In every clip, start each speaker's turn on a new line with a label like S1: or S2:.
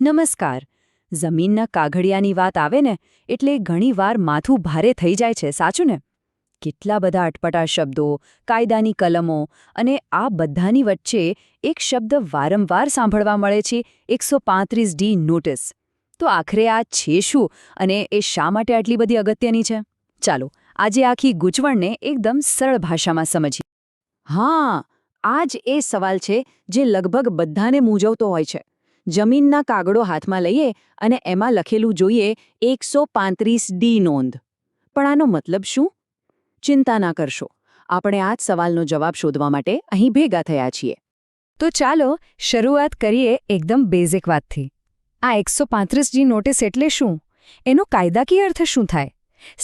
S1: નમસ્કાર. જમીનના કાગળિયાની વાત આવે ને એટલે ઘણીવાર માથું ભારે થઈ જાય છે, સાચું ને? કેટલા બધા અટપટા શબ્દો, કાયદાની કલમો અને આ બધાની વચ્ચે એક શબ્દ વારંવાર સાંભળવા મળે છે, 135D નોટિસ. તો આખરે આ છે શું અને એ શા માટે આટલી બધી અગત્યની છે? ચાલો આજે આખી ગૂંચવણને એકદમ સરળ ભાષામાં સમજીએ. હા, આ જ એ સવાલ છે જે લગભગ બધાને મૂંઝવતો હોય છે. જમીનના કાગળો હાથમાં લઈએ અને એમાં લખેલું જોઈએ 135D નોંધ. પણ આનો મતલબ શું? ચિંતા ના કરશો, આપણે આ જ સવાલનો જવાબ શોધવા માટે અહીં ભેગા થયા છીએ. તો ચાલો શરૂઆત કરીએ એકદમ બેઝિક વાતથી. આ 135D નોટિસ એટલે શું? એનો કાયદાકીય અર્થ શું થાય?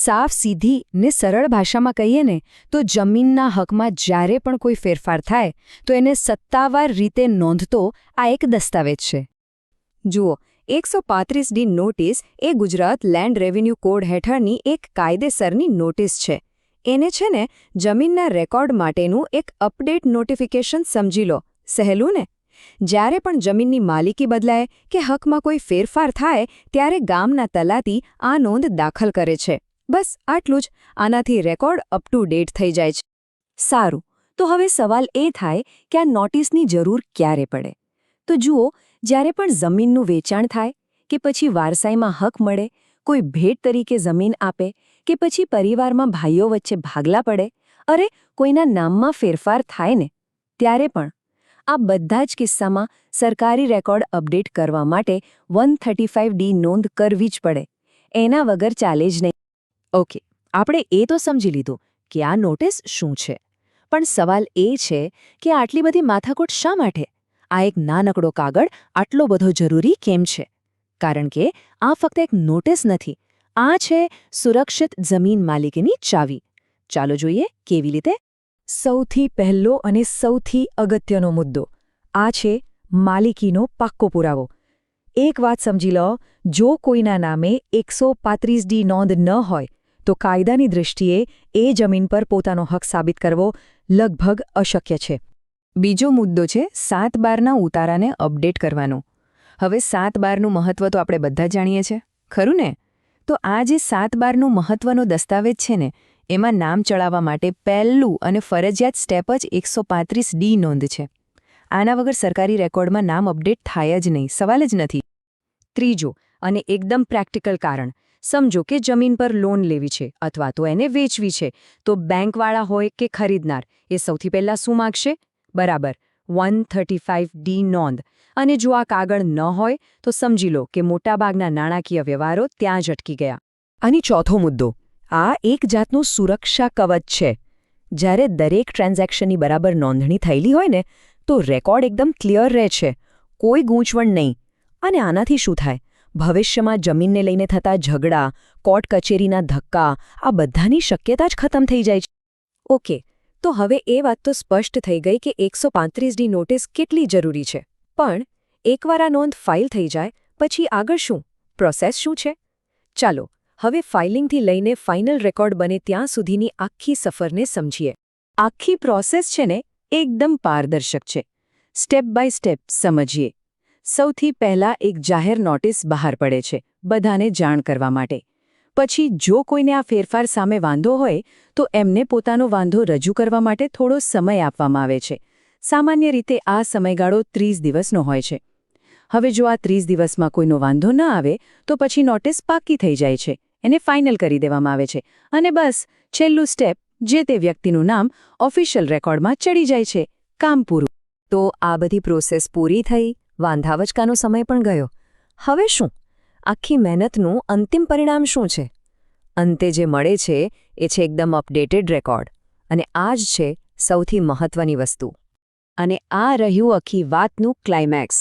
S1: સાફ સીધી ને સરળ ભાષામાં કહીએ ને તો જમીનના હકમાં જ્યારે પણ કોઈ ફેરફાર થાય તો એને સત્તાવાર રીતે નોંધતો આ એક દસ્તાવેજ છે. જુઓ, 135D નોટિસ એ ગુજરાત લેન્ડ રેવન્યુ કોડ હેઠળની એક કાયદેસરની નોટિસ છે. એને છે ને જમીનના રેકોર્ડ માટેનું એક અપડેટ નોટિફિકેશન સમજી લો. સહેલું ને? જ્યારે પણ જમીનની માલિકી બદલાય કે હકમાં કોઈ ફેરફાર થાય ત્યારે ગામના તલાટી આ નોંધ દાખલ કરે છે. બસ આટલું જ. આનાથી રેકોર્ડ અપ ટુ ડેટ થઈ જાય છે. સારું, તો હવે સવાલ એ થાય કે આ નોટિસની જરૂર ક્યારે પડે? તો જુઓ, જ્યારે પણ જમીનનું વેચાણ થાય કે પછી વારસાઈમાં હક મળે, કોઈ ભેટ તરીકે જમીન આપે કે પછી પરિવારમાં ભાઈઓ વચ્ચે ભાગલા પડે, અરે કોઈના નામમાં ફેરફાર થાય ને, ત્યારે પણ આ બધા જ કિસ્સામાં સરકારી રેકોર્ડ અપડેટ કરવા માટે 135D નોંધ કરવી જ પડે. એના વગર ચાલે જ નહીં. ઓકે, આપણે એ તો સમજી લીધું કે આ નોટિસ શું છે. પણ સવાલ એ છે કે આટલી બધી માથાકૂટ શા માટે? આ એક નાનકડો કાગળ આટલો બધો જરૂરી કેમ છે? કારણ કે આ ફક્ત એક નોટિસ નથી, આ છે સુરક્ષિત જમીન માલિકીની ચાવી. ચાલો જોઈએ કેવી રીતે. સૌથી પહેલો અને સૌથી અગત્યનો મુદ્દો આ છે માલિકીનો પાક્કો પુરાવો. એક વાત સમજી લો, જો કોઈના નામે 135D નોંધ ન હોય તો કાયદાની દૃષ્ટિએ એ જમીન પર પોતાનો હક સાબિત કરવો લગભગ અશક્ય છે. બીજો મુદ્દો છે 7/12ના ઉતારાને અપડેટ કરવાનો. હવે 7/12નું મહત્વ તો આપણે બધા જાણીએ છીએ, ખરું ને? તો આ જે 7/12નું મહત્વનો દસ્તાવેજ છે ને, એમાં નામ ચડાવવા માટે પહેલું અને ફરજિયાત સ્ટેપ જ 135D નોંધ છે. આના વગર સરકારી રેકોર્ડમાં નામ અપડેટ થાય જ નહીં, સવાલ જ નથી. ત્રીજો અને એકદમ પ્રેક્ટિકલ કારણ. સમજો કે જમીન પર લોન લેવી છે અથવા તો એને વેચવી છે, તો બેંકવાળા હોય કે ખરીદનાર, એ સૌથી પહેલાં શું માગશે? બરાબર, 135D નોંધ. અને જો આ કાગળ ન હોય તો સમજી લો કે મોટાભાગના નાણાકીય વ્યવહારો ત્યાં જ અટકી ગયા. અને ચોથો મુદ્દો, આ એક જાતનું સુરક્ષા કવચ છે. જ્યારે દરેક ટ્રાન્ઝેક્શનની બરાબર નોંધણી થયેલી હોય ને તો રેકોર્ડ એકદમ ક્લિયર રહે છે, કોઈ ગૂંચવણ નહીં. અને આનાથી શું થાય? ભવિષ્યમાં જમીનને લઈને થતા ઝઘડા, કોર્ટ કચેરીના ધક્કા, આ બધાની શક્યતા જ ખતમ થઈ જાય છે. ઓકે, તો હવે એ વાત તો સ્પષ્ટ થઈ ગઈ કે 135D નોટિસ કેટલી જરૂરી છે. પણ એકવાર આ નોંધ ફાઇલ થઈ જાય પછી આગળ શું? પ્રોસેસ શું છે? ચાલો હવે ફાઇલિંગથી લઈને ફાઇનલ રેકોર્ડ બને ત્યાં સુધીની આખી સફરને સમજીએ. આખી પ્રોસેસ છે ને એકદમ પારદર્શક છે. સ્ટેપ બાય સ્ટેપ સમજીએ. સૌથી પહેલાં એક જાહેર નોટિસ બહાર પડે છે, બધાને જાણ કરવા માટે. પછી જો કોઈને આ ફેરફાર સામે વાંધો હોય તો એમને પોતાનો વાંધો રજૂ કરવા માટે થોડો સમય આપવામાં આવે છે. સામાન્ય રીતે આ સમયગાળો 30 દિવસનો હોય છે. હવે જો આ 30 દિવસમાં કોઈનો વાંધો ન આવે તો પછી નોટિસ પાકી થઈ જાય છે, એને ફાઇનલ કરી દેવામાં આવે છે અને બસ છેલ્લું સ્ટેપ, જે તે વ્યક્તિનું નામ ઓફિશિયલ રેકોર્ડમાં ચડી જાય છે. કામ પૂરું. તો આ બધી પ્રોસેસ પૂરી થઈ, વાંધાવચકાનો સમય પણ ગયો. હવે શું? આખી મહેનતનું અંતિમ પરિણામ શું છે? અંતે જે મળે છે એ છે એકદમ અપડેટેડ રેકોર્ડ. અને આ જ છે સૌથી મહત્વની વસ્તુ. અને આ રહ્યું આખી વાતનું ક્લાઇમેક્સ.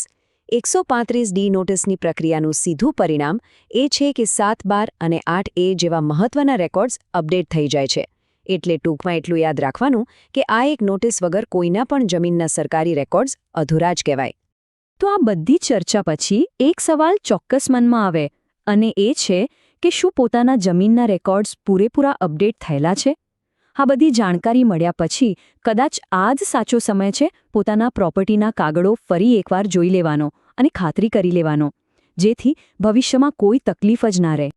S1: 135D નોટિસની પ્રક્રિયાનું સીધું પરિણામ એ છે કે 7/12 અને 8A જેવા મહત્વના રેકોર્ડ્સ અપડેટ થઈ જાય છે. એટલે ટૂંકમાં એટલું યાદ રાખવાનું કે આ એક નોટિસ વગર કોઈના પણ જમીનના સરકારી રેકોર્ડ્સ અધૂરા જ કહેવાય. તો આ બધી ચર્ચા પછી એક સવાલ ચોક્કસ મનમાં આવે, અને એ છે કે શું પોતાના જમીનના રેકોર્ડ્સ પૂરેપૂરા અપડેટ થયેલા છે? આ બધી જાણકારી મળ્યા પછી કદાચ આ જ સાચો સમય છે પોતાના પ્રોપર્ટીના કાગળો ફરી એકવાર જોઈ લેવાનો અને ખાતરી કરી લેવાનો જેથી ભવિષ્યમાં કોઈ તકલીફ જ ના રહે.